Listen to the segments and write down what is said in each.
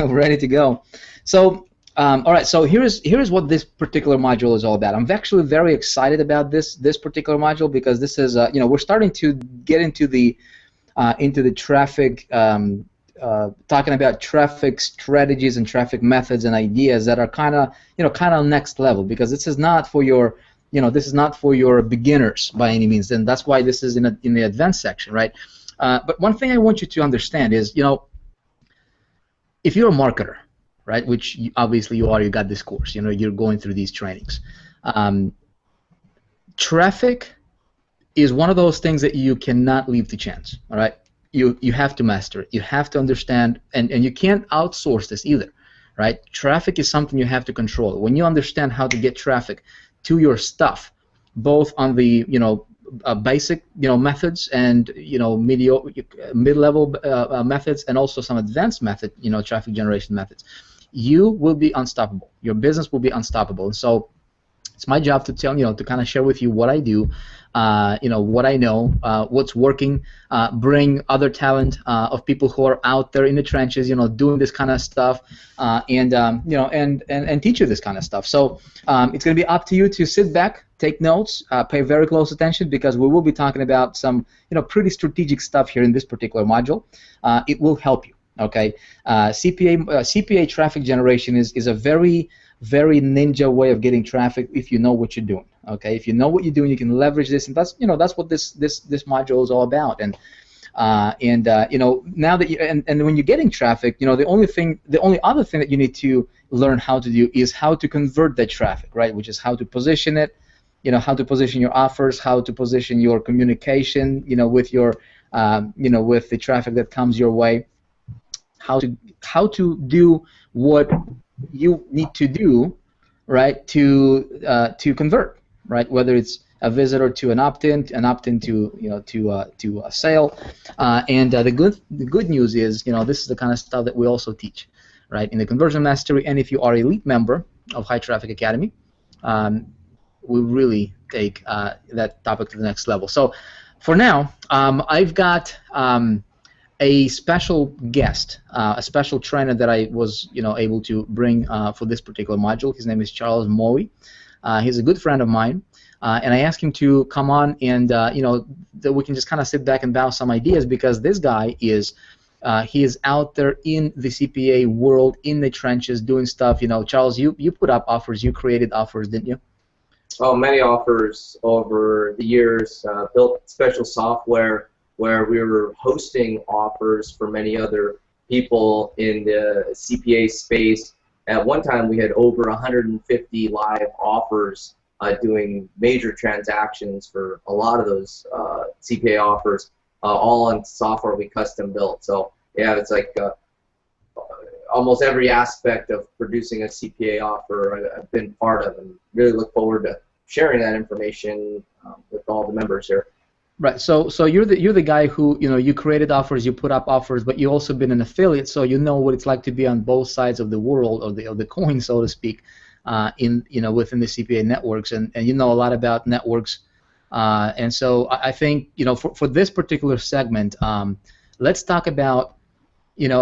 Ready to go. So, all right. So here's what this particular module is all about. I'm actually very excited about this particular module because this is we're starting to get into the traffic, talking about traffic strategies and traffic methods and ideas that are kind of next level, because this is not for your this is not for your beginners by any means, and that's why this is in the advanced section, right? But one thing I want you to understand is, if you're a marketer, right, which obviously you are, you got this course, you're going through these trainings. Traffic is one of those things that you cannot leave to chance, all right? You have to master it. You have to understand, and you can't outsource this either, right? Traffic is something you have to control. When you understand how to get traffic to your stuff, both on the basic methods and mid-level methods, and also some advanced method traffic generation methods, you will be unstoppable. Your business will be unstoppable. And so it's my job to tell to kind of share with you what I do, what I know, what's working, bring other talent of people who are out there in the trenches, doing this kind of stuff, and teach you this kind of stuff. So it's going to be up to you to sit back, take notes, pay very close attention, because we will be talking about some pretty strategic stuff here in this particular module. It will help you. Okay, CPA traffic generation is a very ninja way of getting traffic if you know what you're doing. Okay, if you know what you're doing, you can leverage this, and that's that's what this module is all about. And now that and when you're getting traffic, the only other thing that you need to learn how to do is how to convert that traffic, right? Which is how to position it, how to position your offers, how to position your communication, with your with the traffic that comes your way, how to do what you need to do, right, to convert, right? Whether it's a visitor to an opt-in to a sale, and the good news is, this is the kind of stuff that we also teach, right, in the Conversion Mastery. And if you are an elite member of High Traffic Academy, we really take that topic to the next level. So for now, I've got a special guest, a special trainer that I was, able to bring for this particular module. His name is Charles Moe. He's a good friend of mine, and I asked him to come on, and that we can just kind of sit back and bounce some ideas, because this guy is he is out there in the CPA world, in the trenches, doing stuff. Charles, you put up offers, you created offers, didn't you? Oh, many offers over the years. Built special software where we were hosting offers for many other people in the CPA space. At one time, we had over 150 live offers doing major transactions for a lot of those CPA offers, all on software we custom built. So yeah, it's like almost every aspect of producing a CPA offer I've been part of, and really look forward to sharing that information with all the members here. Right. So you're the guy who you created offers, you put up offers, but you also been an affiliate, so you know what it's like to be on both sides of the world, of the coin, so to speak, within the CPA networks, and you know a lot about networks, and so I think for this particular segment, let's talk about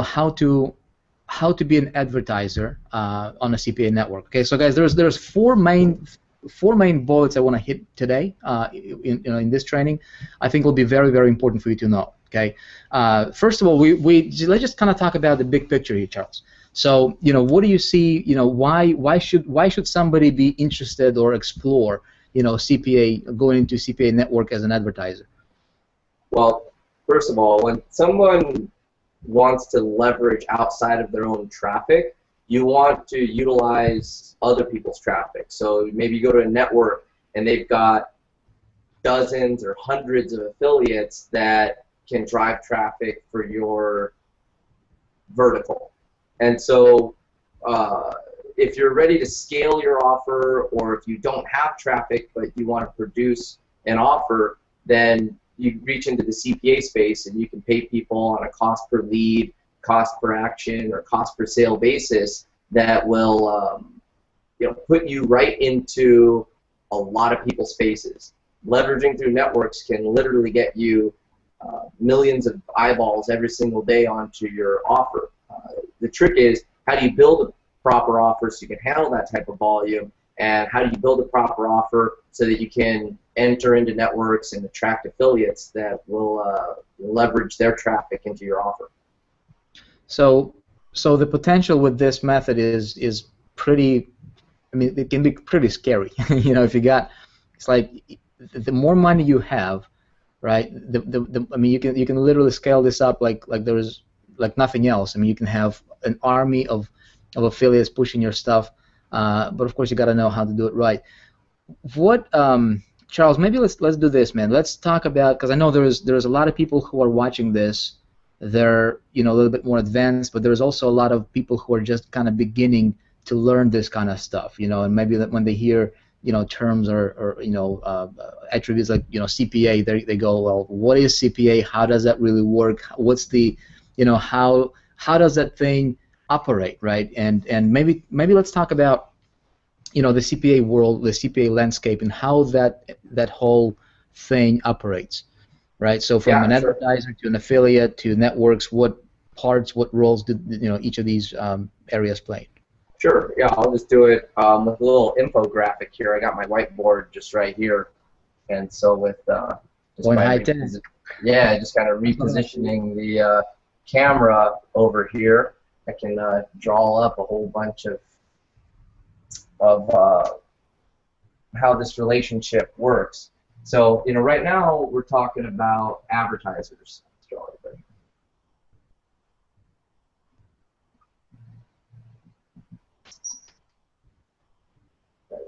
how to be an advertiser on a CPA network. Okay, so guys, there's four main bullets I want to hit today in this training. I think will be very, very important for you to know. Okay, first of all, let's just kind of talk about the big picture here, Charles. So what do you see? Why should somebody be interested or explore CPA, going into CPA network as an advertiser? Well, first of all, when someone wants to leverage outside of their own traffic, you want to utilize other people's traffic. So maybe you go to a network and they've got dozens or hundreds of affiliates that can drive traffic for your vertical. And so if you're ready to scale your offer, or if you don't have traffic but you want to produce an offer, then you reach into the CPA space and you can pay people on a cost per lead, cost per action, or cost per sale basis that will put you right into a lot of people's faces. Leveraging through networks can literally get you millions of eyeballs every single day onto your offer. the trick is, how do you build a proper offer so you can handle that type of volume, and how do you build a proper offer so that you can enter into networks and attract affiliates that will leverage their traffic into your offer. So the potential with this method is pretty. I mean, it can be pretty scary. You know, if you got, it's like the more money you have, right? I mean, you can literally scale this up like there's like nothing else. I mean, you can have an army of affiliates pushing your stuff, but of course you got to know how to do it right. What, Charles? Maybe let's do this, man. Let's talk about, because I know there's a lot of people who are watching this. They're, you know, a little bit more advanced, but there's also a lot of people who are just kind of beginning to learn this kind of stuff, you know, and maybe that when they hear, you know, terms or you know, attributes like, you know, CPA, they go, well, what is CPA? How does that really work? What's the, you know, how does that thing operate, right? And maybe let's talk about, you know, the CPA world, the CPA landscape, and how that whole thing operates, right? So from an advertiser to an affiliate to networks, what parts, what roles do, you know, each of these areas play? Sure. Yeah, I'll just do it with a little infographic here. I got my whiteboard just right here, and so with just just kind of repositioning the camera over here, I can draw up a whole bunch of how this relationship works. So, you know, right now we're talking about advertisers. Let's draw it there.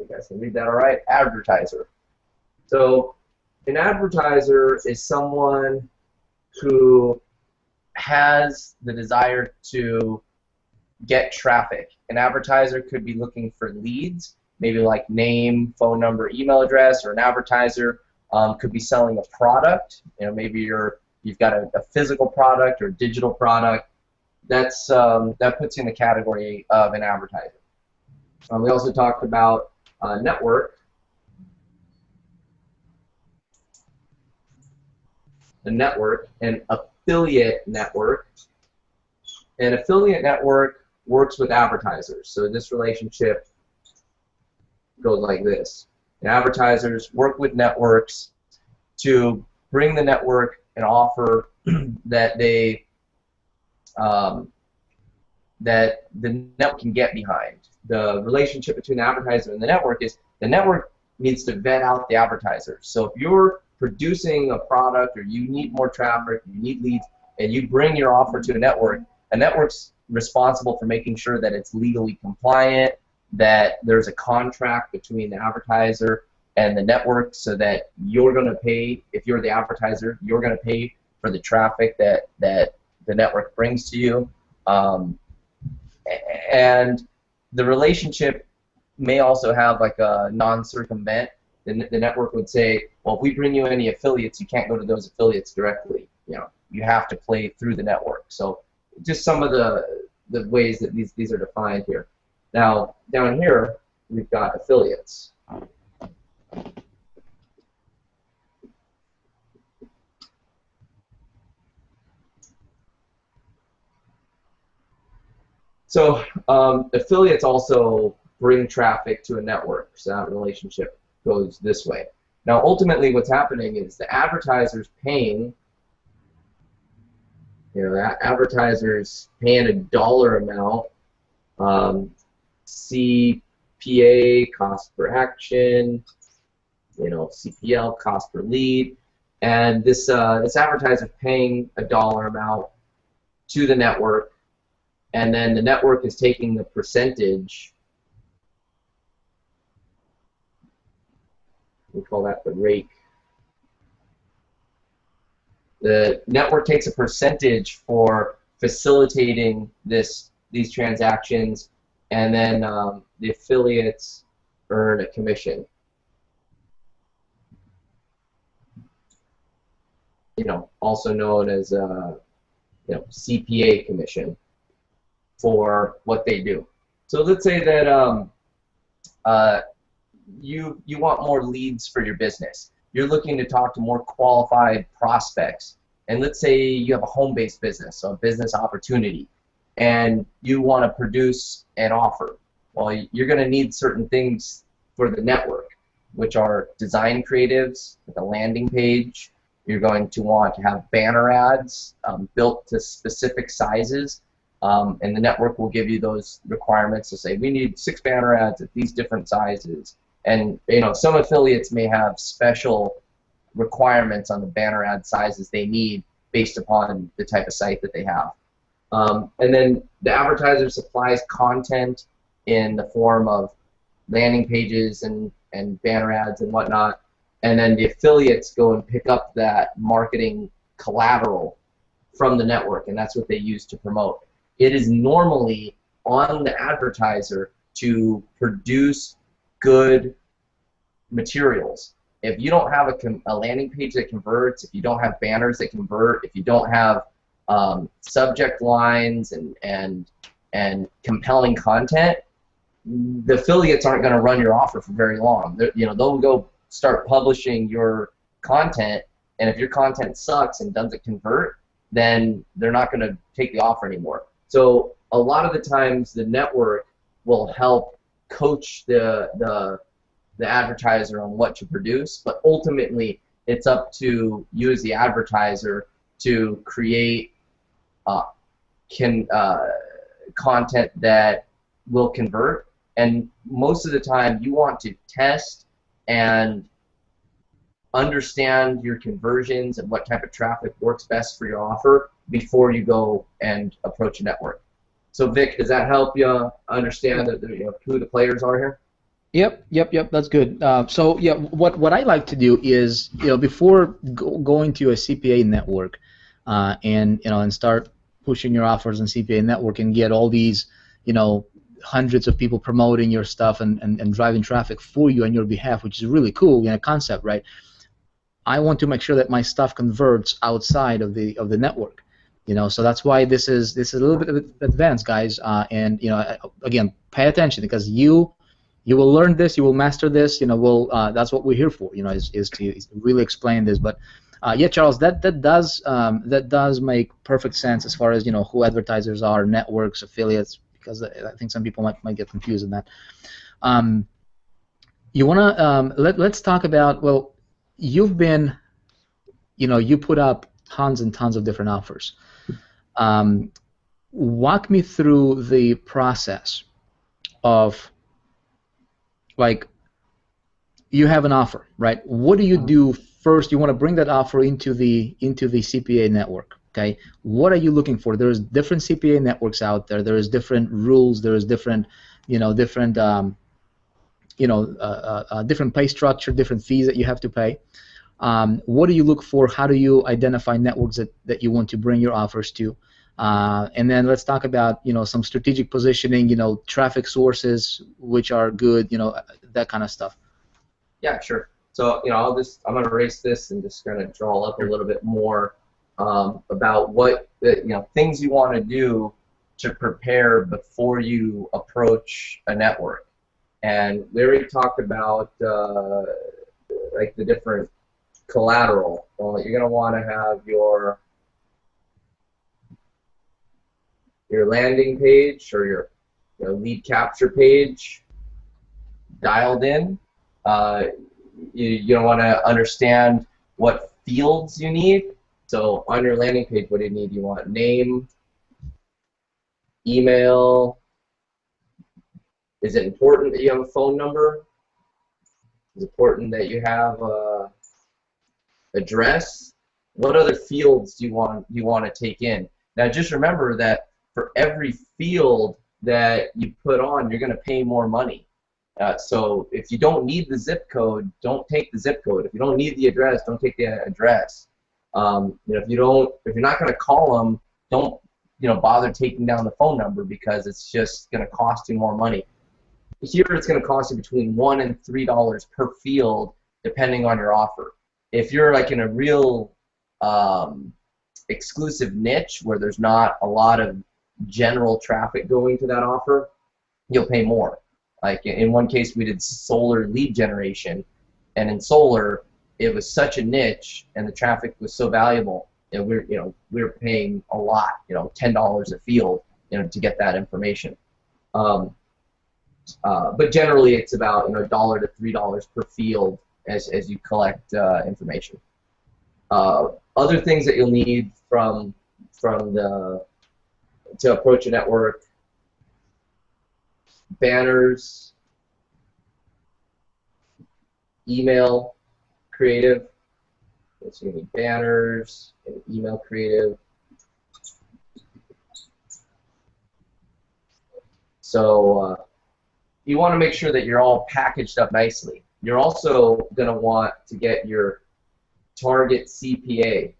You guys can read that all right? Advertiser. So an advertiser is someone who has the desire to get traffic. An advertiser could be looking for leads, maybe like name, phone number, email address, or an advertiser could be selling a product. You know, maybe you've got a physical product or digital product. That's that puts you in the category of an advertiser. We also talked about network. The network, an affiliate network. An affiliate network works with advertisers. So this relationship goes like this. And advertisers work with networks to bring the network an offer that they that the network can get behind. The relationship between the advertiser and the network is the network needs to vet out the advertiser. So if you're producing a product or you need more traffic, you need leads, and you bring your offer to a network's responsible for making sure that it's legally compliant, that there's a contract between the advertiser and the network so that you're going to pay, if you're the advertiser, you're going to pay for the traffic that the network brings to you. And the relationship may also have like a non-circumvent. The network would say, well, if we bring you any affiliates, you can't go to those affiliates directly. You know, you have to play through the network. So just some of the ways that these are defined here. Now, down here, we've got affiliates. So affiliates also bring traffic to a network, so that relationship goes this way. Now, ultimately, what's happening is the advertiser's paying, that advertiser's paying a dollar amount, CPA, cost per action, CPL, cost per lead, and this advertiser's paying a dollar amount to the network, and then the network is taking the percentage. We call that the rake. The network takes a percentage for facilitating these transactions, and then the affiliates earn a commission. Also known as CPA commission for what they do. So let's say that you want more leads for your business. You're looking to talk to more qualified prospects. And let's say you have a home-based business, so a business opportunity. and you want to produce an offer. Well, you're going to need certain things for the network, which are design creatives, like a landing page. You're going to want to have banner ads built to specific sizes, and the network will give you those requirements to say we need 6 banner ads at these different sizes. And some affiliates may have special requirements on the banner ad sizes they need based upon the type of site that they have. And then the advertiser supplies content in the form of landing pages and banner ads and whatnot, and then the affiliates go and pick up that marketing collateral from the network, and that's what they use to promote. It is normally on the advertiser to produce good materials. If you don't have a landing page that converts, if you don't have banners that convert, if you don't have subject lines and compelling content, the affiliates aren't going to run your offer for very long. They'll go start publishing your content, and if your content sucks and doesn't convert, then they're not going to take the offer anymore. So a lot of the times the network will help coach the advertiser on what to produce, but ultimately it's up to you as the advertiser to create content that will convert. And most of the time you want to test and understand your conversions and what type of traffic works best for your offer before you go and approach a network. So Vic, does that help you understand who the players are here? Yep. That's good. So yeah, what I like to do is before going to a CPA network, and start pushing your offers on CPA network and get all these hundreds of people promoting your stuff and driving traffic for you on your behalf, which is really cool concept, right? I want to make sure that my stuff converts outside of the network, so that's why this is a little bit advanced, guys, and again, pay attention, because you will learn this, you will master this, that's what we're here for, is to really explain this. But yeah, Charles, that does make perfect sense as far as who advertisers are, networks, affiliates, because I think some people might get confused in that. You wanna let's talk about, well, you've been, you put up tons and tons of different offers. Walk me through the process of, like, you have an offer, right? What do you do first? You want to bring that offer into the CPA network, okay? What are you looking for? There's different CPA networks out there. There is different rules. There is different different pay structure, different fees that you have to pay. What do you look for? How do you identify networks that you want to bring your offers to? And then let's talk about some strategic positioning, traffic sources which are good, that kind of stuff. Yeah, sure. So I'm going to erase this and just kind of draw up a little bit more about what things you want to do to prepare before you approach a network. And we already talked about like the different collateral. Well, you're going to want to have your landing page or your lead capture page dialed in. You want to understand what fields you need. So on your landing page, what do you need? You want name, email. Is it important that you have a phone number? Is it important that you have a address? What other fields do you want to take in? Now just remember that for every field that you put on, you're going to pay more money. So if you don't need the zip code, don't take the zip code. If you don't need the address, don't take the address. If you're not going to call them, don't bother taking down the phone number, because it's just going to cost you more money. Here it's going to cost you between $1 and $3 per field, depending on your offer. If you're like in a real exclusive niche where there's not a lot of general traffic going to that offer, you'll pay more. Like in one case, we did solar lead generation, and in solar, it was such a niche, and the traffic was so valuable, and we were paying a lot, $10 a field. to get that information. But generally, it's about $1 to $3 per field as you collect information. Other things that you'll need to approach a network: banners, email creative. So you need banners and email creative. So you want to make sure that you're all packaged up nicely. You're also going to want to get your target CPA.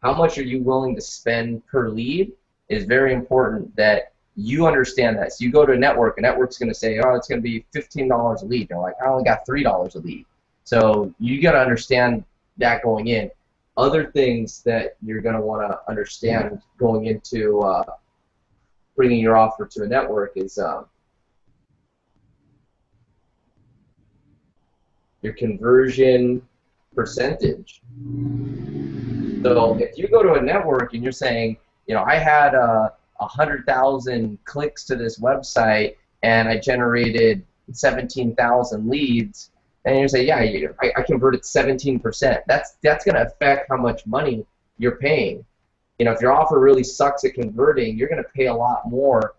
How much are you willing to spend per lead is very important that you understand that. So you go to a network's going to say, oh, it's going to be $15 a lead. You're like, I only got $3 a lead. So you got to understand that going in. Other things that you're going to want to understand going into bringing your offer to a network is your conversion percentage. So if you go to a network and you're saying, I had 100,000 clicks to this website and I generated 17,000 leads, and you say, yeah, I converted 17%. That's going to affect how much money you're paying. If your offer really sucks at converting, you're going to pay a lot more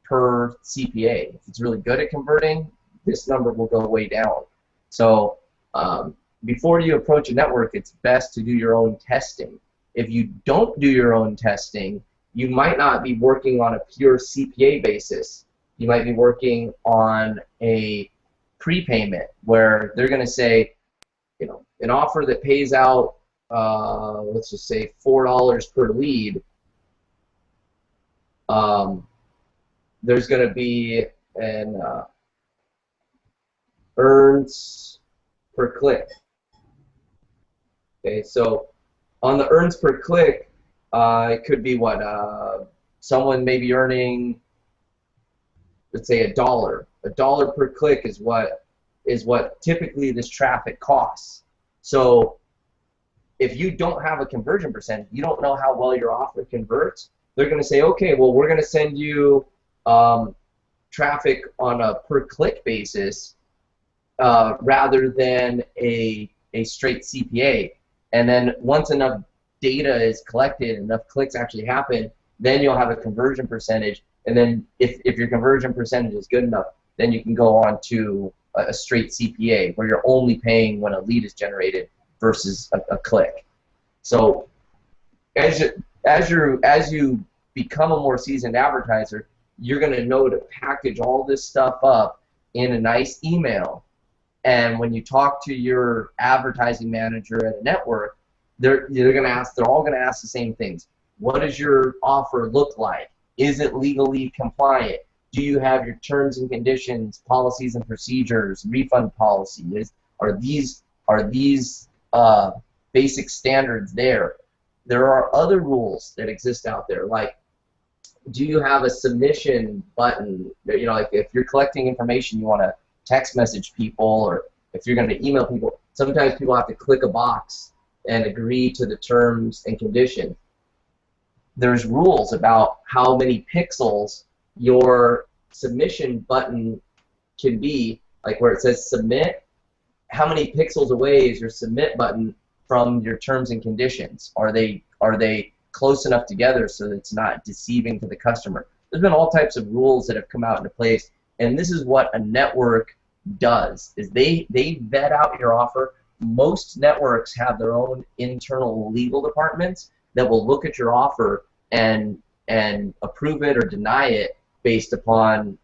per CPA. If it's really good at converting, this number will go way down. So before you approach a network, it's best to do your own testing. If you don't do your own testing, you might not be working on a pure CPA basis. You might be working on a prepayment where they're going to say, an offer that pays out, let's just say $4 per lead, there's going to be an earns per click. Okay, so on the earns per click, it could be what someone may be earning, let's say $1. $1 per click is what typically this traffic costs. So if you don't have a conversion percentage, you don't know how well your offer converts, they're going to say, okay, well, we're going to send you traffic on a per click basis rather than a straight CPA. And then once enough data is collected, enough clicks actually happen, then you'll have a conversion percentage. And then if your conversion percentage is good enough, then you can go on to a straight CPA where you're only paying when a lead is generated versus a click. So as you become a more seasoned advertiser, you're going to know to package all this stuff up in a nice email. And when you talk to your advertising manager at a network, they're all going to ask the same things. What does your offer look like? Is it legally compliant? Do you have your terms and conditions, policies and procedures, refund policies? Are these basic standards there? There are other rules that exist out there, like, do you have a submission button? Like if you're collecting information, you want to text message people, or if you're going to email people, sometimes people have to click a box and agree to the terms and conditions. There's rules about how many pixels your submission button can be, like where it says submit, how many pixels away is your submit button from your terms and conditions? Are they close enough together so that it's not deceiving to the customer? There's been all types of rules that have come out into place, and this is what a network does, is they vet out your offer. Most networks have their own internal legal departments that will look at your offer and approve it or deny it based upon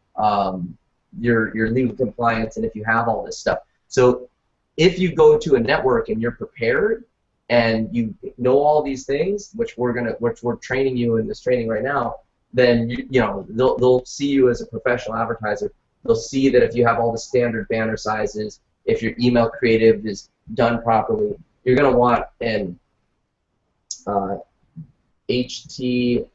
your legal compliance and if you have all this stuff. So if you go to a network and you're prepared and you know all these things, which we're training you in this training right now, then they'll see you as a professional advertiser. They'll see that if you have all the standard banner sizes, if your email creative is done properly, you're going to want an HTML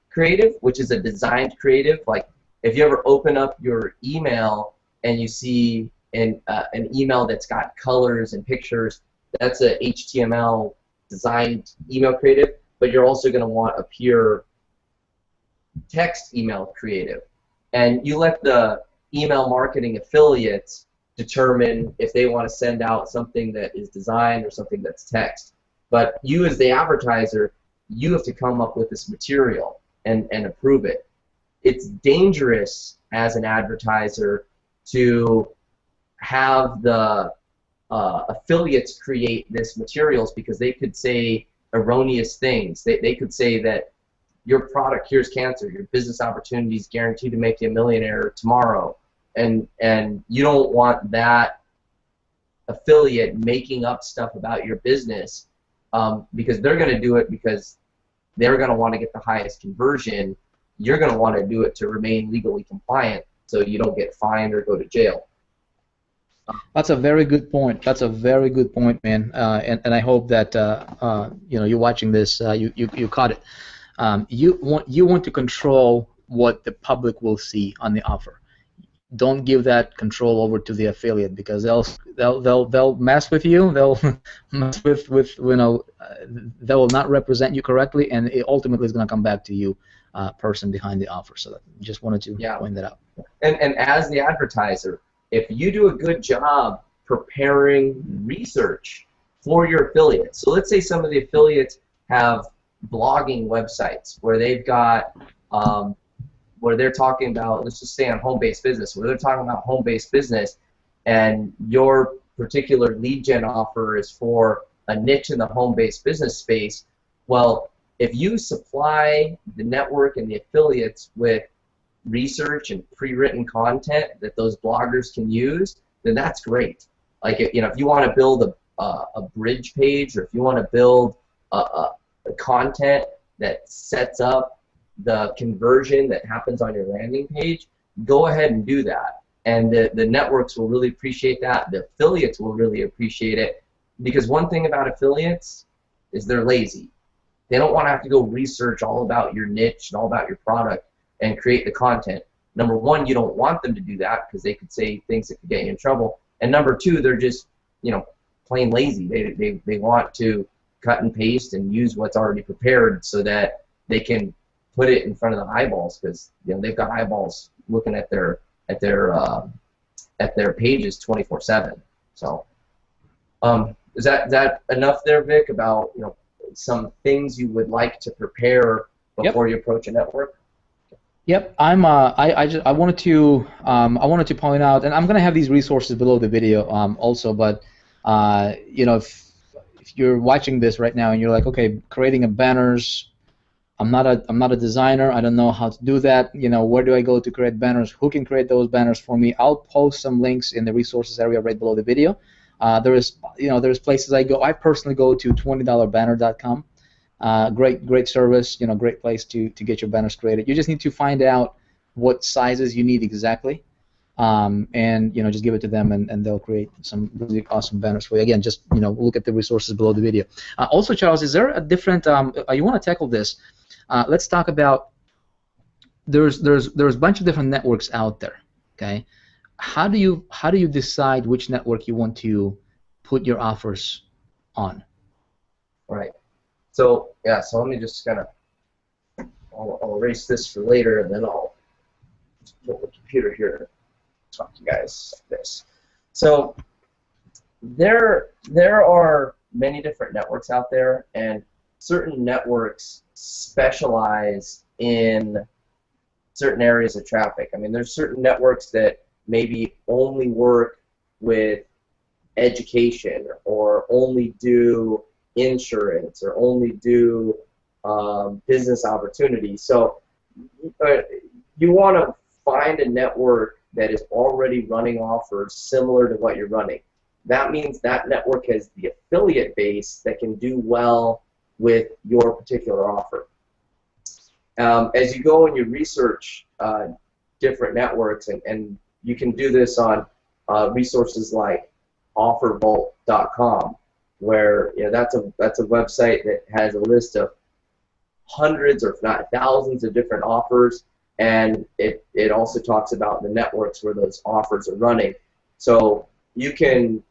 creative, which is a designed creative. Like if you ever open up your email and you see an email that's got colors and pictures, that's a HTML designed email creative. but you're also going to want a pure text email creative. And you let the email marketing affiliates determine if they want to send out something that is designed or something that's text. But you as the advertiser, you have to come up with this material and approve it. It's dangerous as an advertiser to have the affiliates create this materials because they could say erroneous things. They could say that your product cures cancer, your business opportunity is guaranteed to make you a millionaire tomorrow, and you don't want that affiliate making up stuff about your business because they're going to do it because they're going to want to get the highest conversion. You're going to want to do it to remain legally compliant so you don't get fined or go to jail. That's a very good point. That's a very good point, man. And I hope that you're watching this. You caught it. You want to control what the public will see on the offer. Don't give that control over to the affiliate because they'll mess with you. They'll mess with they will not represent you correctly, and it ultimately is going to come back to you, person behind the offer. So just wanted to point that out. And as the advertiser, if you do a good job preparing research for your affiliates, so let's say some of the affiliates have blogging websites where they've got where they're talking about, let's just say on home-based business, where they're talking about home-based business, and your particular lead gen offer is for a niche in the home-based business space. Well, if you supply the network and the affiliates with research and pre-written content that those bloggers can use, then that's great. Like if you want to build a bridge page, or if you want to build a content that sets up the conversion that happens on your landing page, go ahead and do that. And the networks will really appreciate that. The affiliates will really appreciate it, because one thing about affiliates is they're lazy. They don't want to have to go research all about your niche and all about your product and create the content. Number one, you don't want them to do that because they could say things that could get you in trouble. And number two, they're just plain lazy. They want to cut and paste and use what's already prepared so that they can put it in front of the eyeballs, because they've got eyeballs looking at their pages 24/7. So is that enough there, Vic, about some things you would like to prepare before you approach a network? Yep, I wanted to point out, and I'm gonna have these resources below the video also, but if you're watching this right now and you're like, okay, creating a banners, I'm not a designer, I don't know how to do that, where do I go to create banners, who can create those banners for me? I'll post some links in the resources area right below the video. There's places I personally go to $20banner.com. Great service, great place to get your banners created. You just need to find out what sizes you need exactly, and just give it to them, and they'll create some really awesome banners for you. Again, just look at the resources below the video. Also, Charles, is there a different? You want to tackle this? Let's talk about. There's a bunch of different networks out there. Okay, how do you decide which network you want to put your offers on? Right. So let me just I'll erase this for later, and then I'll put the computer here to talk to you guys like this. So there are many different networks out there, and certain networks specialize in certain areas of traffic. I mean, there's certain networks that maybe only work with education, or only do insurance, or only do business opportunities. So you want to find a network that is already running offers similar to what you're running. That means that network has the affiliate base that can do well with your particular offer. As you go and you research different networks, and you can do this on resources like offervault.com, where that's a website that has a list of hundreds, or if not thousands, of different offers, and it also talks about the networks where those offers are running. So you can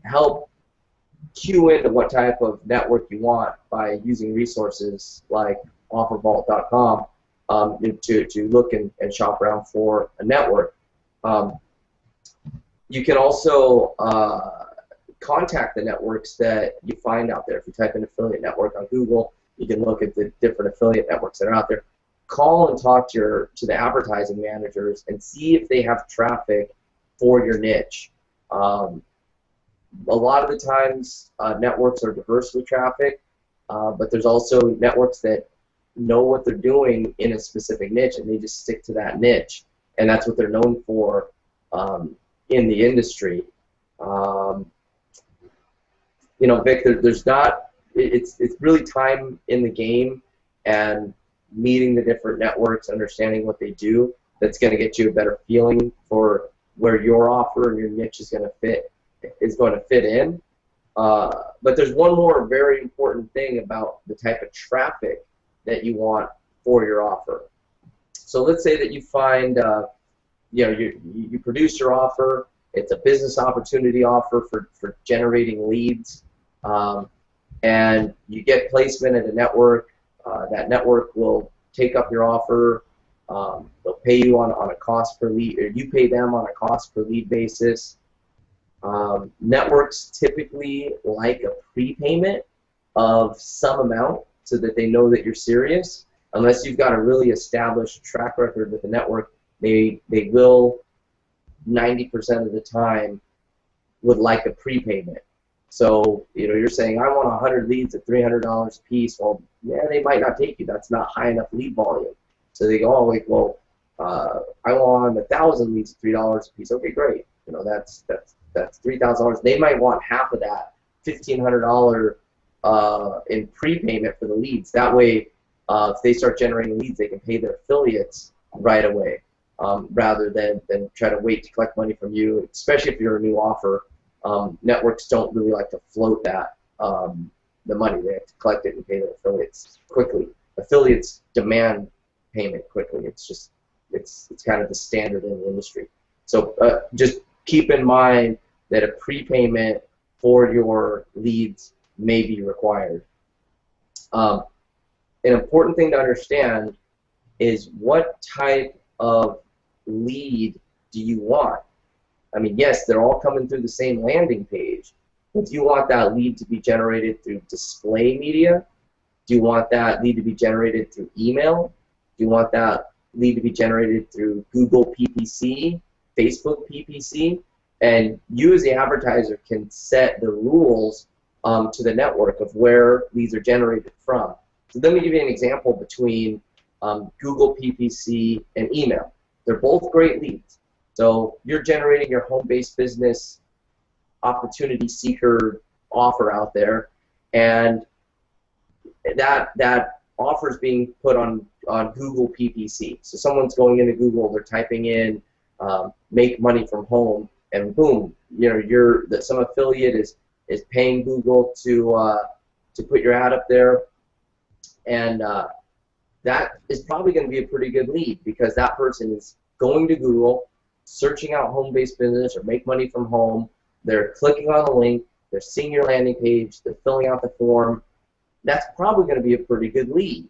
help cue into what type of network you want by using resources like offervault.com to look and shop around for a network. You can also contact the networks that you find out there. If you type in affiliate network on Google, you can look at the different affiliate networks that are out there. Call and talk to the advertising managers and see if they have traffic for your niche. A lot of the times, networks are diverse with traffic, but there's also networks that know what they're doing in a specific niche, and they just stick to that niche, and that's what they're known for in the industry. You know, Vic, there's not. It's really time in the game and meeting the different networks, understanding what they do. That's going to get you a better feeling for where your offer and your niche is going to fit in. But there's one more very important thing about the type of traffic that you want for your offer. So let's say that you find, you know, you produce your offer. It's a business opportunity offer for generating leads, and you get placement at a network. That network will take up your offer. They'll pay you on a cost per lead, or you pay them on a cost per lead basis. Networks typically like a prepayment of some amount so that they know that you're serious. Unless you've got a really established track record with the network, they will 90% of the time would like a prepayment. So, you know, you're saying, I want 100 leads at $300 a piece. Well, yeah, they might not take you. That's not high enough lead volume. So they go, oh, wait, well, I want 1,000 leads at $3 a piece. Okay, great. You know, that's $3,000. They might want half of that, $1,500 in prepayment for the leads. That way, if they start generating leads, they can pay their affiliates right away, rather than try to wait to collect money from you, especially if you're a new offer. Networks don't really like to float that, the money. They have to collect it and pay their affiliates quickly. Affiliates demand payment quickly. It's just, it's kind of the standard in the industry. So just keep in mind that a prepayment for your leads may be required. An important thing to understand is what type of lead do you want? I mean, yes, they're all coming through the same landing page, but do you want that lead to be generated through display media? Do you want that lead to be generated through email? Do you want that lead to be generated through Google PPC, Facebook PPC? And you as the advertiser can set the rules to the network of where leads are generated from. So let me give you an example between Google PPC and email. They're both great leads. So you're generating your home-based business opportunity seeker offer out there, and that offer is being put on Google PPC. So someone's going into Google, they're typing in make money from home, and boom, you know, some affiliate is paying Google to put your ad up there, and that is probably going to be a pretty good lead because that person is going to Google, searching out home-based business or make money from home. They're clicking on the link, they're seeing your landing page, they're filling out the form. That's probably going to be a pretty good lead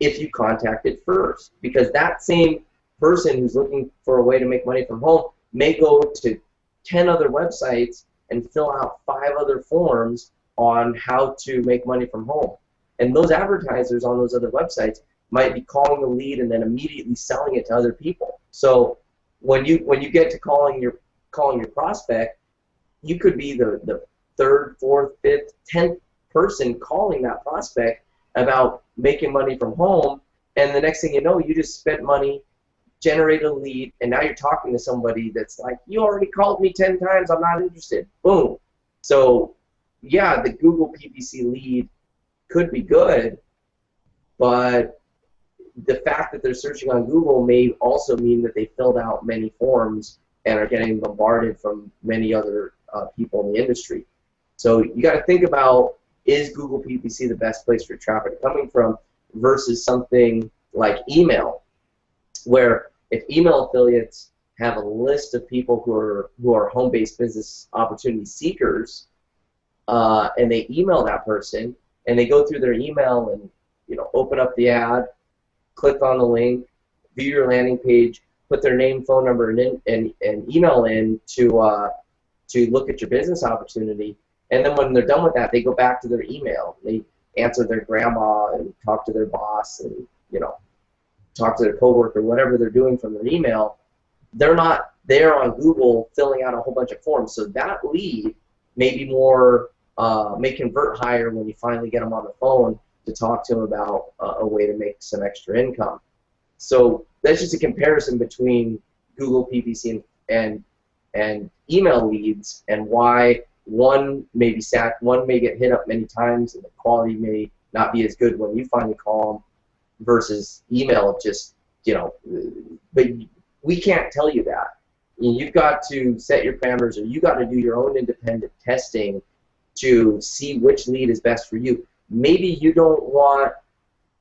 if you contact it first, because that same person who's looking for a way to make money from home may go to 10 other websites and fill out 5 other forms on how to make money from home. And those advertisers on those other websites might be calling the lead and then immediately selling it to other people. So when you get to calling your prospect, you could be the 3rd, 4th, 5th, 10th person calling that prospect about making money from home, and the next thing you know, you just spent money, generated a lead, and now you're talking to somebody that's like, you already called me 10 times, I'm not interested. Boom. So yeah, the Google PPC lead could be good, but the fact that they're searching on Google may also mean that they filled out many forms and are getting bombarded from many other people in the industry. So you got to think about, is Google PPC the best place for traffic coming from versus something like email, where if email affiliates have a list of people who are home-based business opportunity seekers, and they email that person, and they go through their email and open up the ad, click on the link, view your landing page, put their name, phone number, and email in to look at your business opportunity. And then when they're done with that, they go back to their email. They answer their grandma and talk to their boss and talk to their coworker, whatever they're doing from their email. They're not there on Google filling out a whole bunch of forms. So that lead may be more, may convert higher when you finally get them on the phone to talk to them about a way to make some extra income. So that's just a comparison between Google PPC and email leads, and why one may be one may get hit up many times, and the quality may not be as good when you finally call them, versus email. Just but we can't tell you that. You've got to set your parameters, or you got to do your own independent testing to see which lead is best for you. Maybe you don't want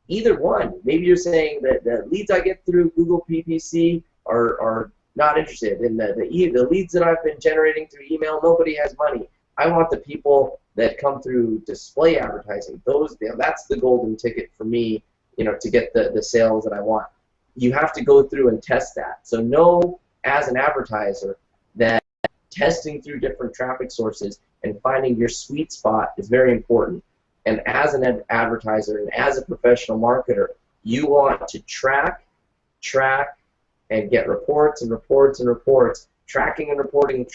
either one. Maybe you're saying that the leads I get through Google PPC are not interested in the leads that I've been generating through email. Nobody has money. I want the people that come through display advertising. That's the golden ticket for me, to get the sales that I want. You have to go through and test that. So know as an advertiser that testing through different traffic sources and finding your sweet spot is very important. And as an advertiser and as a professional marketer, you want to track, and get reports and reports and reports, tracking and reporting,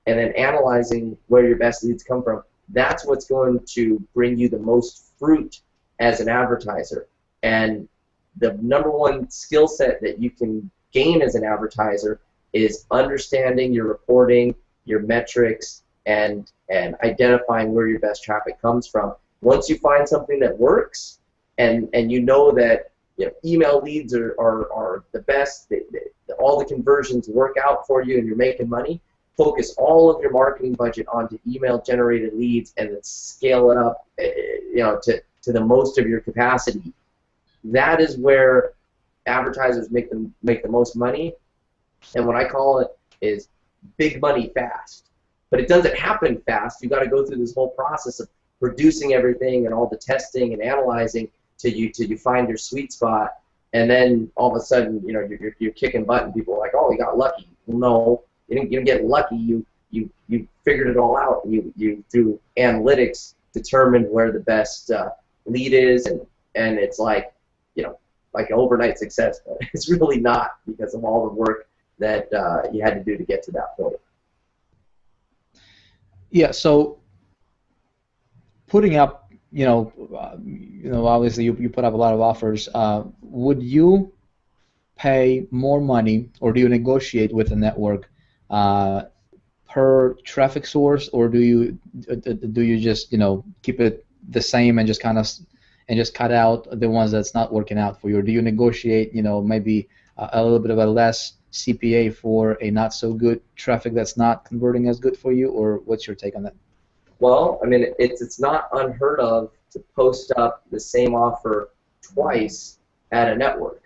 and then analyzing where your best leads come from. That's what's going to bring you the most fruit as an advertiser. And the number one skill set that you can gain as an advertiser is understanding your reporting, your metrics, and identifying where your best traffic comes from. Once you find something that works, and you know that email leads are the best, all the conversions work out for you and you're making money, focus all of your marketing budget onto email generated leads and then scale it up to the most of your capacity. That is where advertisers make the most money, and what I call it is big money fast. But it doesn't happen fast. You got to go through this whole process of producing everything and all the testing and analyzing till you find your sweet spot, and then all of a sudden you're kicking butt and people are like, oh, you got lucky. Well, no, you didn't get lucky. You figured it all out. You through analytics determined where the best lead is, and it's like overnight success, but it's really not, because of all the work that you had to do to get to that point. Yeah. So putting up, obviously you put up a lot of offers. Would you pay more money, or do you negotiate with the network per traffic source, or do you just keep it the same and just cut out the ones that's not working out for you, or do you negotiate maybe a little bit of a less CPA for a not so good traffic that's not converting as good for you, or what's your take on that? Well, I mean, it's not unheard of to post up the same offer twice at a network.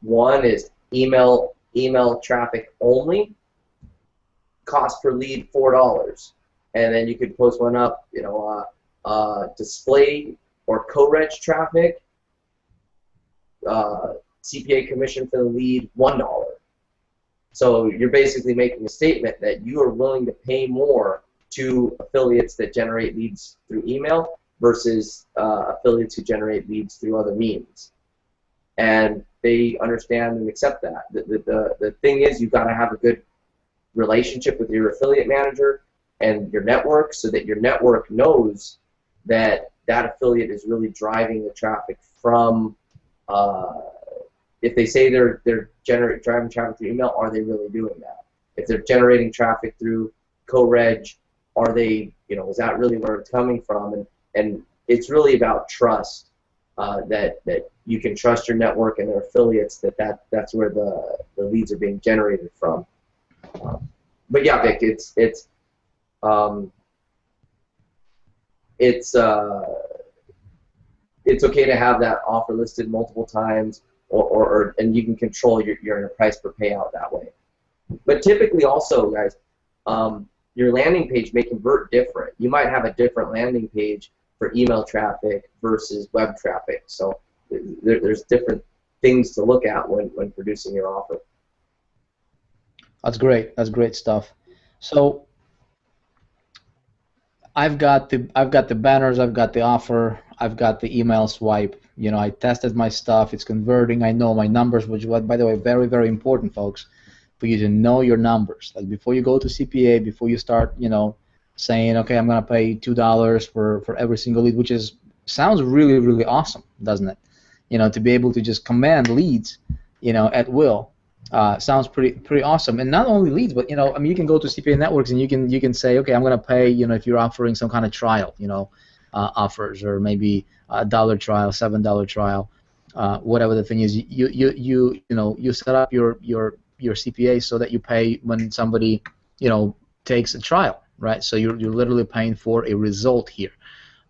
One is email traffic only, cost per lead $4, and then you could post one up, display or co-reg traffic, CPA commission for the lead $1. So you're basically making a statement that you are willing to pay more to affiliates that generate leads through email versus affiliates who generate leads through other means. And they understand and accept that. The thing is, you've got to have a good relationship with your affiliate manager and your network, so that your network knows that that affiliate is really driving the traffic from, if they say they're driving traffic through email, are they really doing that? If they're generating traffic through co-reg, are they, is that really where it's coming from? And it's really about trust, that you can trust your network and their affiliates that's where the leads are being generated from. But yeah, Vic, it's okay to have that offer listed multiple times, and you can control your price per payout that way. But typically, also, guys, your landing page may convert different. You might have a different landing page for email traffic versus web traffic. So there's different things to look at when producing your offer. That's great. That's great stuff. So I've got the banners, I've got the offer, I've got the email swipe. You know, I tested my stuff. It's converting. I know my numbers, which, by the way, very, very important, folks, for you to know your numbers. Like before you go to CPA, before you start, you know, saying, okay, I'm gonna pay $2 for every single lead, which sounds really, really awesome, doesn't it? You know, to be able to just command leads, you know, at will. Sounds pretty awesome. And not only leads, but, you know, I mean, you can go to CPA networks and you can say, okay, I'm gonna pay, you know, if you're offering some kind of trial, you know, offers, or maybe a $1 trial, $7 trial, whatever the thing is, you know, you set up your CPA so that you pay when somebody, you know, takes a trial, right? So you're literally paying for a result here.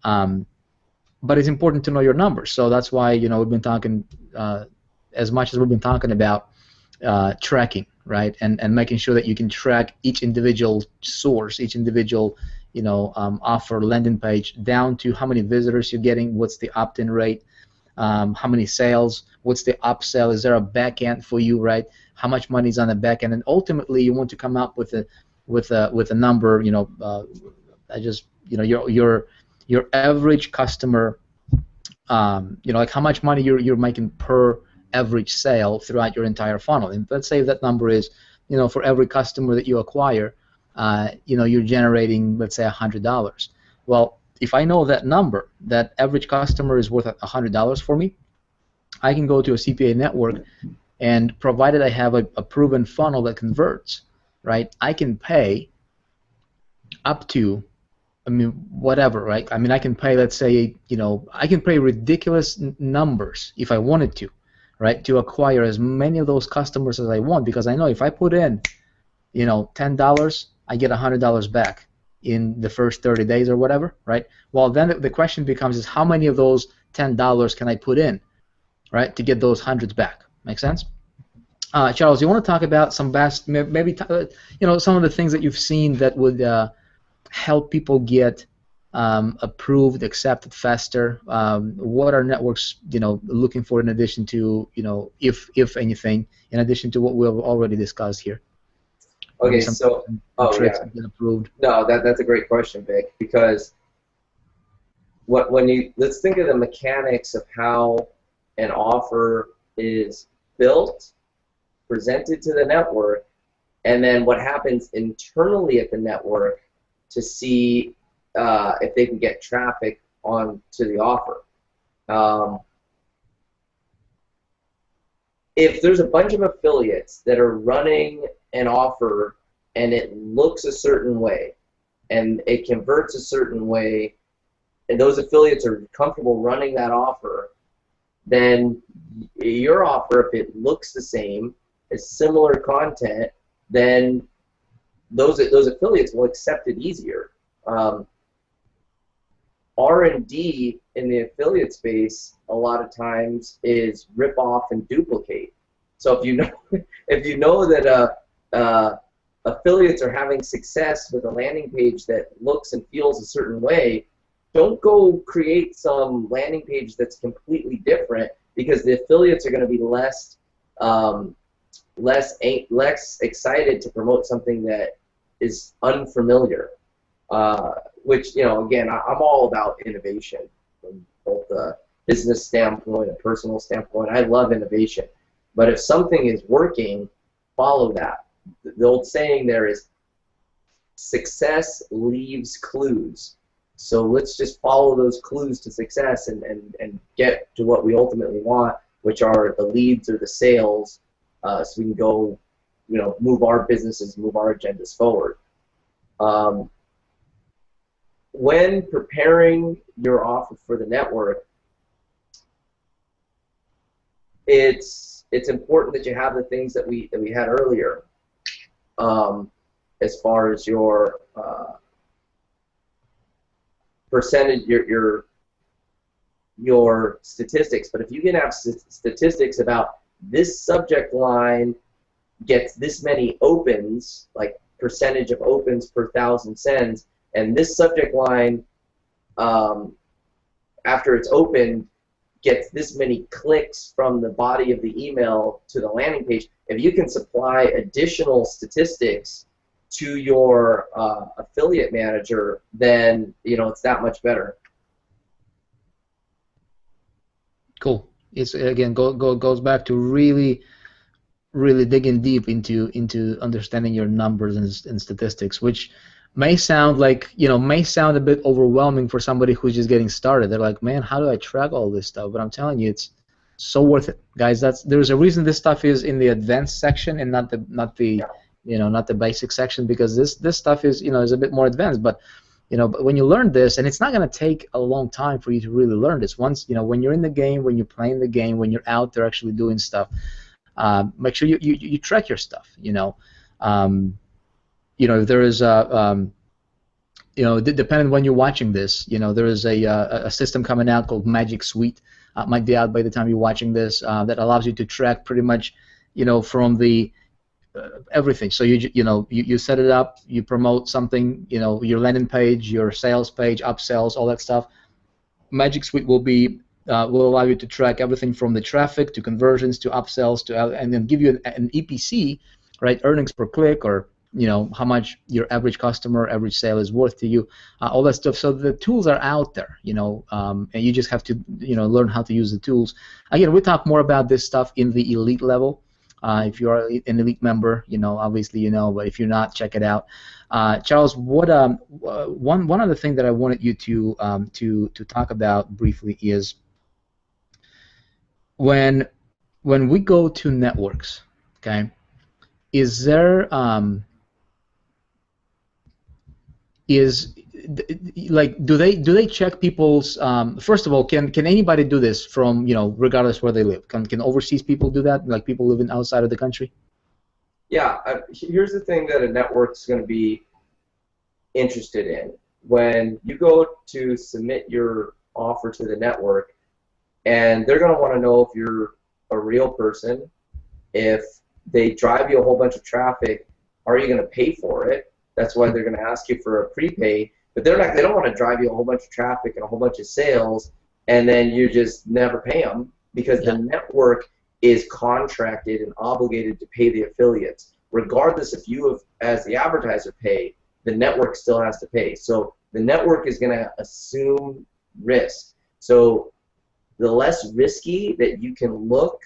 But it's important to know your numbers. So that's why, you know, we've been talking as much as we've been talking about tracking, right, and making sure that you can track each individual source, each individual, you know, offer, landing page, down to how many visitors you're getting, what's the opt-in rate, how many sales, what's the upsell, is there a back end for you, right? How much money is on the back end, and ultimately you want to come up with a number, you know, you know, your average customer, you know, like how much money you're making per average sale throughout your entire funnel. And let's say that number is, you know, for every customer that you acquire, you know, you're generating, let's say, $100. Well, if I know that number, that average customer is worth $100 for me, I can go to a CPA network, and provided I have a proven funnel that converts, right, I can pay up to, I mean, whatever, right? I mean, I can pay, let's say, you know, I can pay ridiculous numbers if I wanted to, right, to acquire as many of those customers as I want, because I know if I put in, you know, $10, I get $100 back in the first 30 days or whatever, right? Well, then the question becomes is how many of those $10 can I put in, right, to get those hundreds back? Make sense? Charles, you want to talk about some best, maybe, you know, some of the things that you've seen that would help people get approved, accepted faster? What are networks, you know, looking for in addition to, you know, if anything, in addition to what we've already discussed here? Okay, so tricks yeah, to get approved. no, that's a great question, Vic, because let's think of the mechanics of how an offer is built, presented to the network, and then what happens internally at the network to see if they can get traffic on to the offer. If there's a bunch of affiliates that are running an offer and it looks a certain way and it converts a certain way, and those affiliates are comfortable running that offer, then your offer, if it looks the same, is similar content, then those affiliates will accept it easier. R&D in the affiliate space a lot of times is rip off and duplicate. So if you know that affiliates are having success with a landing page that looks and feels a certain way, don't go create some landing page that's completely different, because the affiliates are going to be less excited to promote something that is unfamiliar. Which, you know, again, I'm all about innovation from both a business standpoint and personal standpoint. I love innovation. But if something is working, follow that. The old saying there is, success leaves clues. So let's just follow those clues to success and get to what we ultimately want, which are the leads or the sales, so we can go, you know, move our businesses, move our agendas forward. When preparing your offer for the network, it's important that you have the things that we had earlier, as far as your percentage, your statistics. But if you can have statistics about this subject line gets this many opens, like percentage of opens per 1,000 sends, and this subject line, after it's opened, gets this many clicks from the body of the email to the landing page. If you can supply additional statistics to your affiliate manager, then it's that much better. Cool. It's again goes back to really digging deep into understanding your numbers and statistics, which may sound like may sound a bit overwhelming for somebody who's just getting started. They're like, man, how do I track all this stuff? But I'm telling you, it's so worth it, guys. There's a reason this stuff is in the advanced section and not the not the basic section, because this stuff is is a bit more advanced. But but when you learn this, and it's not going to take a long time for you to really learn this. Once when you're in the game, when you're playing the game, when you're out there actually doing stuff, make sure you track your stuff. If there is depending when you're watching this, there is a system coming out called Magic Suite. Might be out by the time you're watching this. That allows you to track pretty much, from the everything. So you set it up, you promote something, your landing page, your sales page, upsells, all that stuff. Magic Suite will allow you to track everything from the traffic to conversions to upsells and then give you an EPC, right? Earnings per click, or how much your average customer, average sale is worth to you, all that stuff. So the tools are out there, and you just have to learn how to use the tools. Again, we talk more about this stuff in the elite level. If you are an elite member, obviously but if you're not, check it out. Charles, what one other thing that I wanted you to talk about briefly is when we go to networks, okay? Is there do they check people's first of all, can anybody do this from regardless where they live? Can overseas people do that, like people living outside of the country? Yeah, here's the thing that a network's going to be interested in. When you go to submit your offer to the network, and they're going to want to know if you're a real person. If they drive you a whole bunch of traffic, are you going to pay for it? That's why they're going to ask you for a prepay. But they don't want to drive you a whole bunch of traffic and a whole bunch of sales, and then you just never pay them, because the network is contracted and obligated to pay the affiliates. Regardless if you have, as the advertiser, pay, the network still has to pay. So the network is going to assume risk. So the less risky that you can look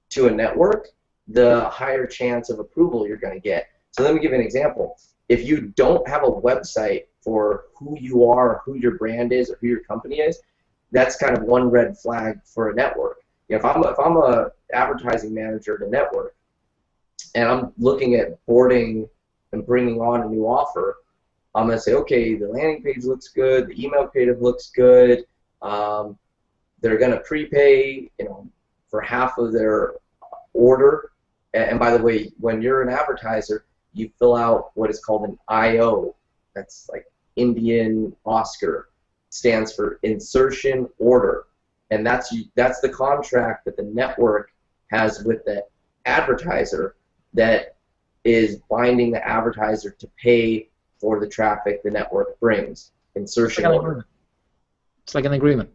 to a network, the higher chance of approval you're going to get. So let me give you an example. If you don't have a website for who you are, who your brand is, or who your company is, that's kind of one red flag for a network. If I'm a advertising manager at a network, and I'm looking at boarding and bringing on a new offer, I'm going to say, okay, the landing page looks good, the email creative looks good, they're going to prepay, for half of their order. And by the way, when you're an advertiser, you fill out what is called an IO. That's like Indian Oscar. Stands for insertion order. And that's the contract that the network has with the advertiser that is binding the advertiser to pay for the traffic the network brings. Insertion order. It's like an agreement.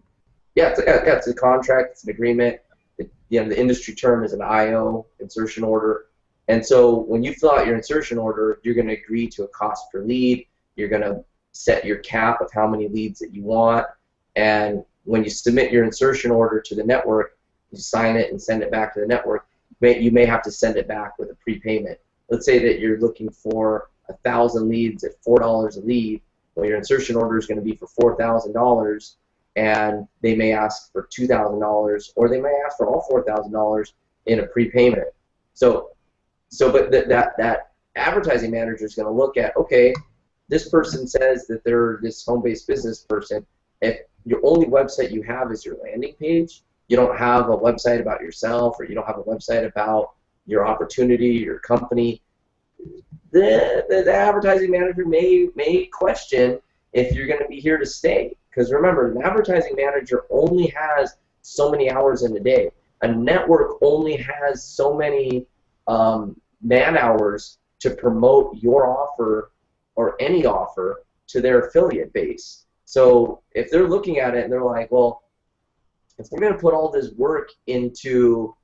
Yeah, it's a contract. It's an agreement. The industry term is an IO, insertion order. And so when you fill out your insertion order, you're going to agree to a cost per lead. You're going to set your cap of how many leads that you want. And when you submit your insertion order to the network, you sign it and send it back to the network. You may have to send it back with a prepayment. Let's say that you're looking for 1,000 leads at $4 a lead. Well, your insertion order is going to be for $4,000, and they may ask for $2,000, or they may ask for all $4,000 in a prepayment. But that advertising manager is going to look at, okay, this person says that they're this home-based business person. If your only website you have is your landing page, you don't have a website about yourself, or you don't have a website about your opportunity, your company, the advertising manager may question if you're going to be here to stay. Because remember, an advertising manager only has so many hours in a day. A network only has so many man hours to promote your offer or any offer to their affiliate base. So if they're looking at it and they're like, well, if we're going to put all this work into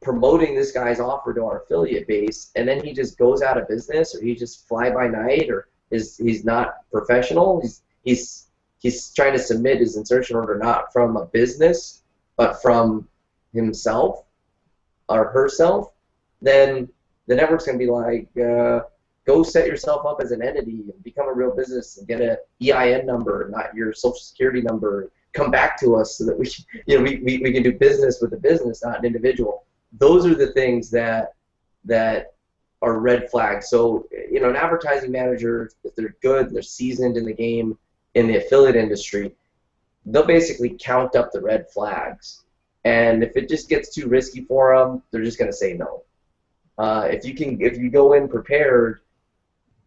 promoting this guy's offer to our affiliate base, and then he just goes out of business, or he just fly by night, or he's not professional, he's trying to submit his insertion order not from a business but from himself or herself, then the network's going to be like, go set yourself up as an entity and become a real business and get an EIN number, not your social security number. Come back to us so that we can do business with a business, not an individual. Those are the things that are red flags. So, an advertising manager, if they're good, they're seasoned in the game, in the affiliate industry, they'll basically count up the red flags. And if it just gets too risky for them, they're just going to say no. If you go in prepared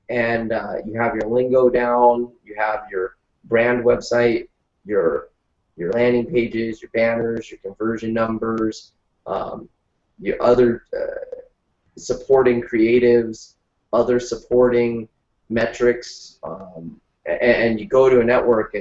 and you have your lingo down, you have your brand website, your landing pages, your banners, your conversion numbers, your other supporting creatives, other supporting metrics, and you go to a network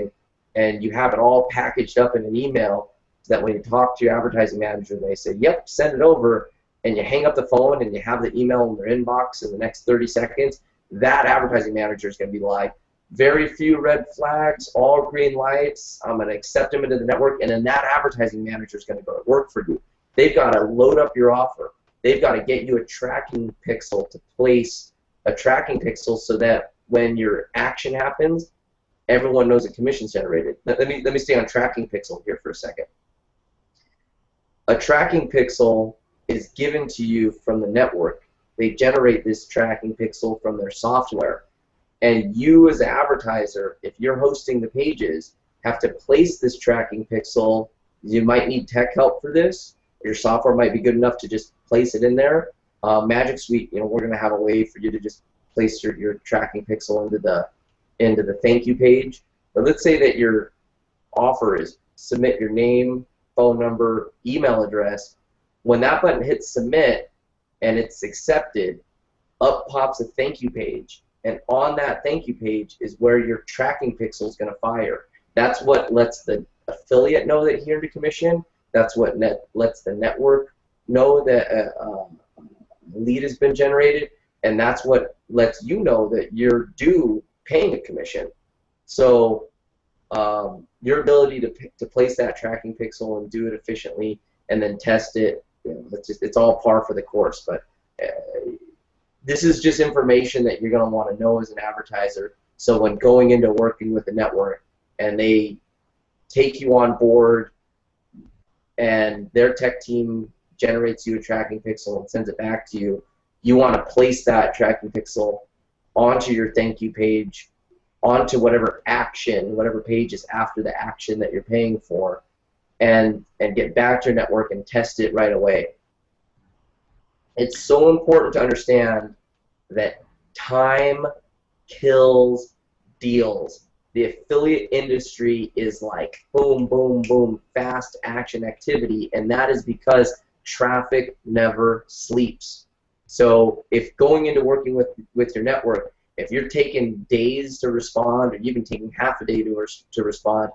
and you have it all packaged up in an email so that when you talk to your advertising manager, they say, yep, send it over, and you hang up the phone and you have the email in their inbox in the next 30 seconds, that advertising manager is going to be like, very few red flags, all green lights, I'm going to accept them into the network, and then that advertising manager is going to go to work for you. They've got to load up your offer. They've got to get you a tracking pixel to place a tracking pixel so that when your action happens, everyone knows a commission's generated. Let me stay on tracking pixel here for a second. A tracking pixel is given to you from the network. They generate this tracking pixel from their software. And you as an advertiser, if you're hosting the pages, have to place this tracking pixel. You might need tech help for this. Your software might be good enough to just place it in there. Magic Suite, we're going to have a way for you to just place your tracking pixel into the thank you page. But let's say that your offer is submit your name, phone number, email address. When that button hits submit and it's accepted, up pops a thank you page. And on that thank you page is where your tracking pixel is going to fire. That's what lets the affiliate know that he earned a commission. That's what lets the network know that a lead has been generated. And that's what lets you know that you're due paying a commission. So your ability to place that tracking pixel and do it efficiently and then test it, it's all par for the course. But this is just information that you're going to want to know as an advertiser. So when going into working with the network and they take you on board and their tech team generates you a tracking pixel and sends it back to you, you want to place that tracking pixel onto your thank you page, onto whatever action, whatever page is after the action that you're paying for, and get back to your network and test it right away. It's so important to understand that time kills deals. The affiliate industry is like boom, boom, boom, fast action activity, and that is because traffic never sleeps. So if going into working with your network, if you're taking days to respond, or even taking half a day to respond,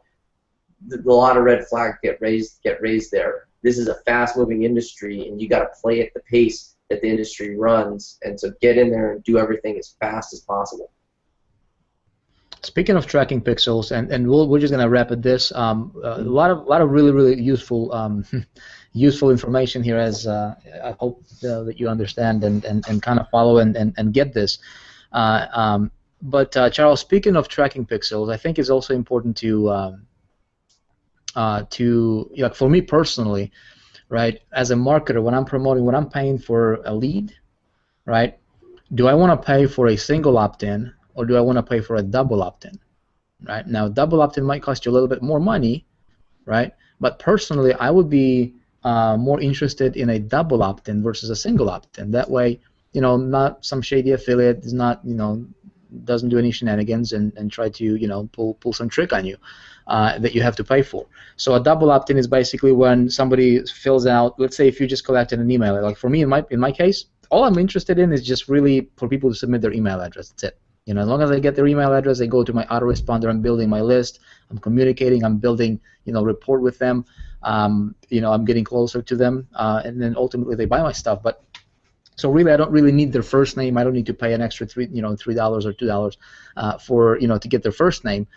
a lot of red flags get raised there. This is a fast-moving industry, and you got to play at the pace that the industry runs, and so get in there and do everything as fast as possible. Speaking of tracking pixels, and we're just gonna wrap at this. A lot of really useful useful information here. As I hope that you understand and kind of follow and get this. But Charles, speaking of tracking pixels, I think it's also important to like for me personally, right? As a marketer, when I'm promoting, when I'm paying for a lead, right? Do I want to pay for a single opt-in, or do I want to pay for a double opt-in? Right? Now, double opt-in might cost you a little bit more money, right? But personally, I would be more interested in a double opt-in versus a single opt-in. That way, not some shady affiliate is not, doesn't do any shenanigans and try to, pull some trick on you that you have to pay for. So a double opt-in is basically when somebody fills out. Let's say if you just collected an email. Like for me, in my case, all I'm interested in is just really for people to submit their email address. That's it. As long as I get their email address, they go to my autoresponder. I'm building my list. I'm communicating. I'm building, rapport with them. I'm getting closer to them, and then ultimately they buy my stuff. But so really, I don't really need their first name. I don't need to pay an extra $3 or $2 for to get their first name.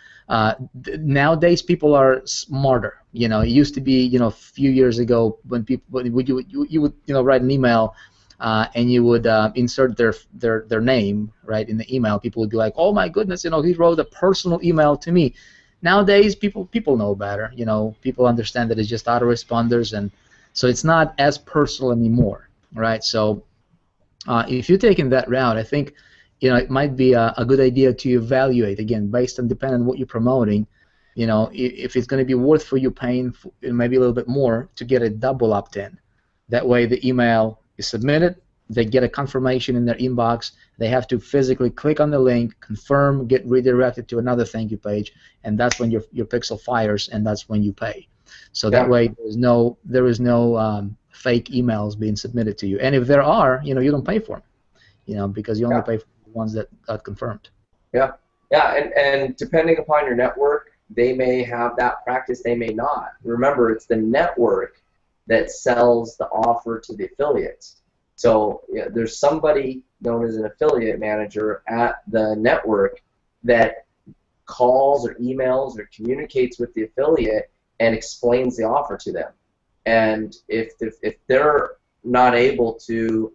Nowadays, people are smarter. It used to be a few years ago when you would write an email. And you would insert their name right in the email. People would be like, "Oh my goodness, he wrote a personal email to me." Nowadays, people know better. People understand that it's just autoresponders, and so it's not as personal anymore, right? So if you're taking that route, I think it might be a good idea to evaluate again based on depending on what you're promoting. If it's going to be worth for you paying maybe a little bit more to get a double opt-in. That way, the email is submitted, they get a confirmation in their inbox, they have to physically click on the link, confirm, get redirected to another thank you page, and that's when your pixel fires, and that's when you pay. So that way there is no fake emails being submitted to you. And if there are, you don't pay for them, because you only pay for the ones that got confirmed. Yeah, and depending upon your network, they may have that practice, they may not. Remember, it's the network that sells the offer to the affiliates. So there's somebody known as an affiliate manager at the network that calls or emails or communicates with the affiliate and explains the offer to them. And if they're not able to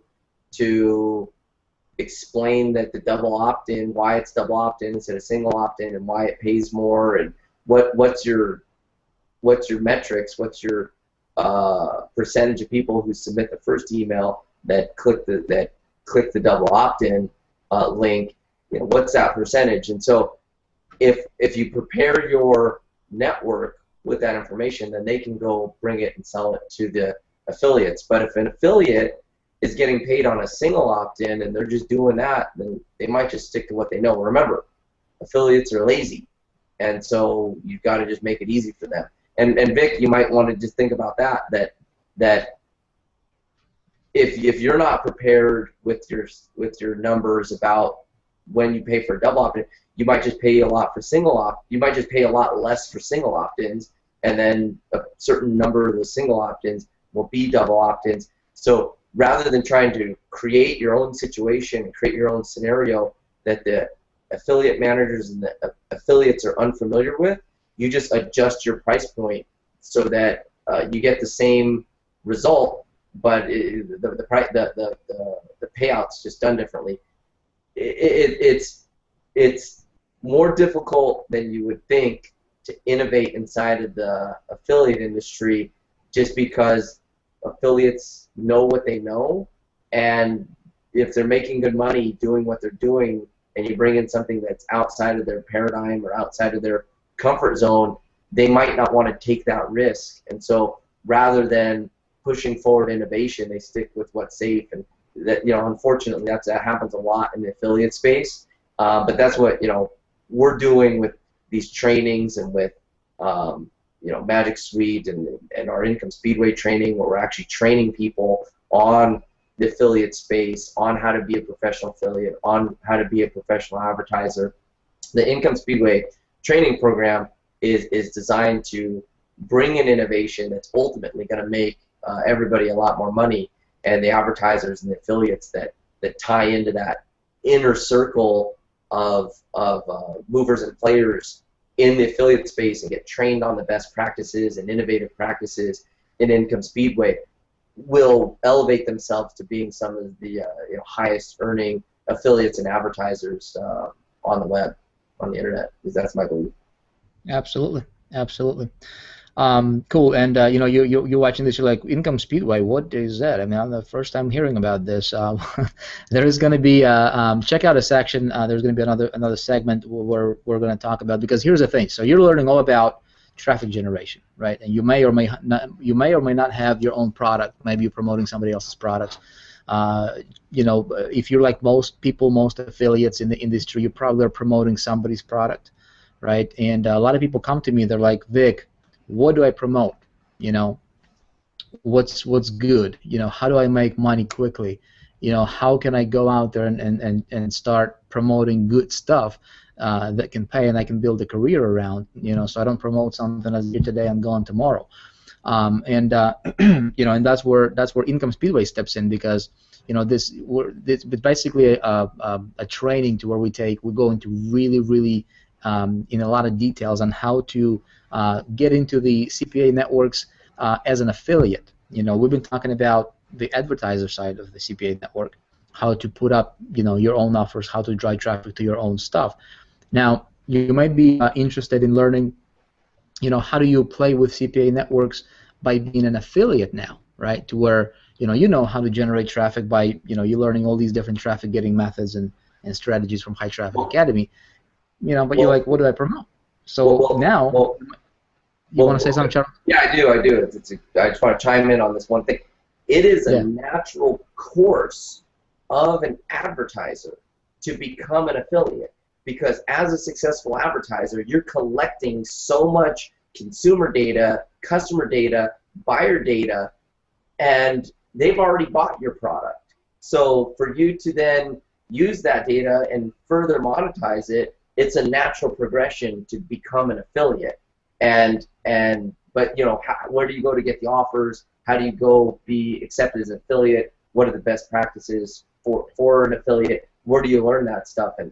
explain that the double opt-in, why it's double opt-in instead of single opt-in, and why it pays more, and what's your metrics, what's your percentage of people who submit the first email that click the double opt-in link, what's that percentage? And so if you prepare your network with that information, then they can go bring it and sell it to the affiliates. But if an affiliate is getting paid on a single opt-in and they're just doing that, then they might just stick to what they know. Remember, affiliates are lazy, and so you've got to just make it easy for them. And Vic, you might want to just think about that if you're not prepared with your numbers about when you pay for a double opt-in, you might just pay a lot for you might just pay a lot less for single opt-ins, and then a certain number of the single opt-ins will be double opt-ins. So rather than trying to create your own situation and create your own scenario that the affiliate managers and the affiliates are unfamiliar with, you just adjust your price point so that you get the same result, but the payout's just done differently. It's more difficult than you would think to innovate inside of the affiliate industry, just because affiliates know what they know, and if they're making good money doing what they're doing, and you bring in something that's outside of their paradigm or outside of their comfort zone, they might not want to take that risk. And so rather than pushing forward innovation, they stick with what's safe. And that, unfortunately, that happens a lot in the affiliate space. But that's what we're doing with these trainings and with Magic Suite and our Income Speedway training, where we're actually training people on the affiliate space, on how to be a professional affiliate, on how to be a professional advertiser. The Income Speedway training program is designed to bring in innovation that's ultimately going to make everybody a lot more money, and the advertisers and the affiliates that tie into that inner circle of movers and players in the affiliate space and get trained on the best practices and innovative practices in Income Speedway will elevate themselves to being some of the highest earning affiliates and advertisers on the web, on the internet, because that's my belief. Absolutely, absolutely. Cool. And you're watching this, you're like, Income Speedway, what is that? I mean, I'm the first time hearing about this. There is going to be check out a section. There's going to be another segment where we're going to talk about, because here's the thing. So you're learning all about traffic generation, right? And you may or may not have your own product. Maybe you're promoting somebody else's product. If you're like most people, most affiliates in the industry, you probably are promoting somebody's product, right? And a lot of people come to me, they're like, Vic, what do I promote? What's good? How do I make money quickly? how can I go out there and start promoting good stuff that can pay and I can build a career around, so I don't promote something that's here today and gone tomorrow. And and that's where Income Speedway steps in, because this basically a training to where we go into really in a lot of details on how to get into the CPA networks as an affiliate. We've been talking about the advertiser side of the CPA network, how to put up your own offers, how to drive traffic to your own stuff. Now you might be interested in learning how do you play with CPA networks by being an affiliate now, right? To where how to generate traffic by you learning all these different traffic getting methods and strategies from High Traffic Academy. But you're like, what do I promote? So now you want to say something, Charles? Yeah, I do. I just want to chime in on this one thing. It is a natural course of an advertiser to become an affiliate, because as a successful advertiser, you're collecting so much consumer data, customer data, buyer data, and they've already bought your product. So for you to then use that data and further monetize it, it's a natural progression to become an affiliate. But where do you go to get the offers? How do you go be accepted as an affiliate? What are the best practices for an affiliate? Where do you learn that stuff? And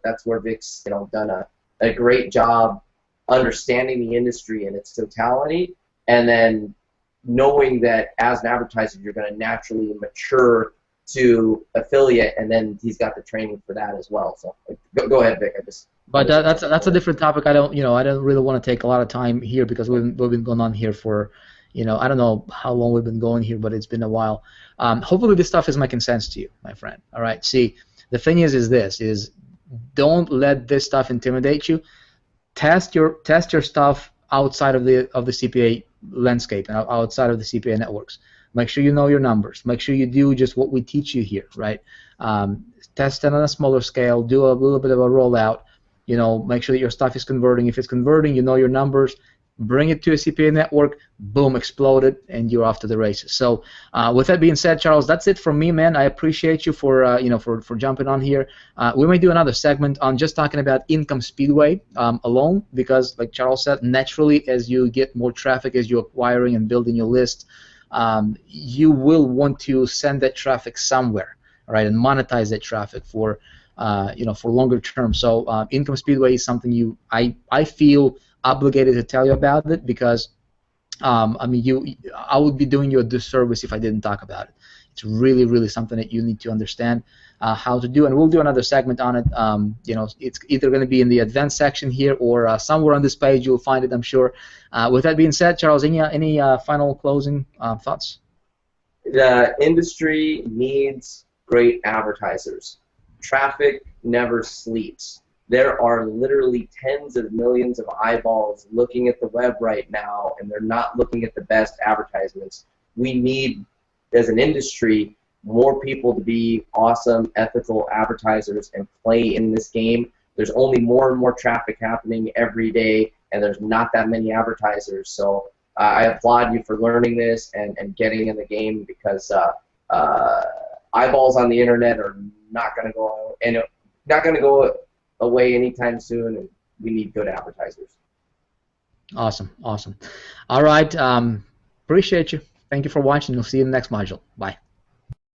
that's where Vic's done a great job understanding the industry in its totality, and then knowing that as an advertiser you're going to naturally mature to affiliate, and then he's got the training for that as well. So go ahead, Vic. But that's a different topic. I don't really want to take a lot of time here, because we've been going on here for I don't know how long we've been going here, but it's been a while. Hopefully this stuff is making sense to you, my friend. All right. See, the thing is don't let this stuff intimidate you. Test your stuff outside of the CPA landscape and outside of the CPA networks. Make sure you know your numbers. Make sure you do just what we teach you here, right? Test it on a smaller scale. Do a little bit of a rollout. Make sure that your stuff is converting. If it's converting, you know your numbers. Bring it to a CPA network. Boom, explode it, and you're off to the races. So, with that being said, Charles, that's it from me, man. I appreciate you for for jumping on here. We may do another segment on just talking about Income Speedway alone, because, like Charles said, naturally as you get more traffic, as you're acquiring and building your list, you will want to send that traffic somewhere, all right, and monetize that traffic for for longer term. So, Income Speedway is something I feel obligated to tell you about it, because I would be doing you a disservice if I didn't talk about it. It's really something that you need to understand how to do, and we'll do another segment on it. It's either going to be in the advanced section here or somewhere on this page. You'll find it, I'm sure. With that being said, Charles, any final closing thoughts? The industry needs great advertisers. Traffic never sleeps. There are literally tens of millions of eyeballs looking at the web right now, and they're not looking at the best advertisements. We need, as an industry, more people to be awesome, ethical advertisers and play in this game. There's only more and more traffic happening every day, and there's not that many advertisers. So I applaud you for learning this and getting in the game, because eyeballs on the internet are not going to go away anytime soon, and we need good advertisers. Awesome. All right. Appreciate you. Thank you for watching. We'll see you in the next module. Bye.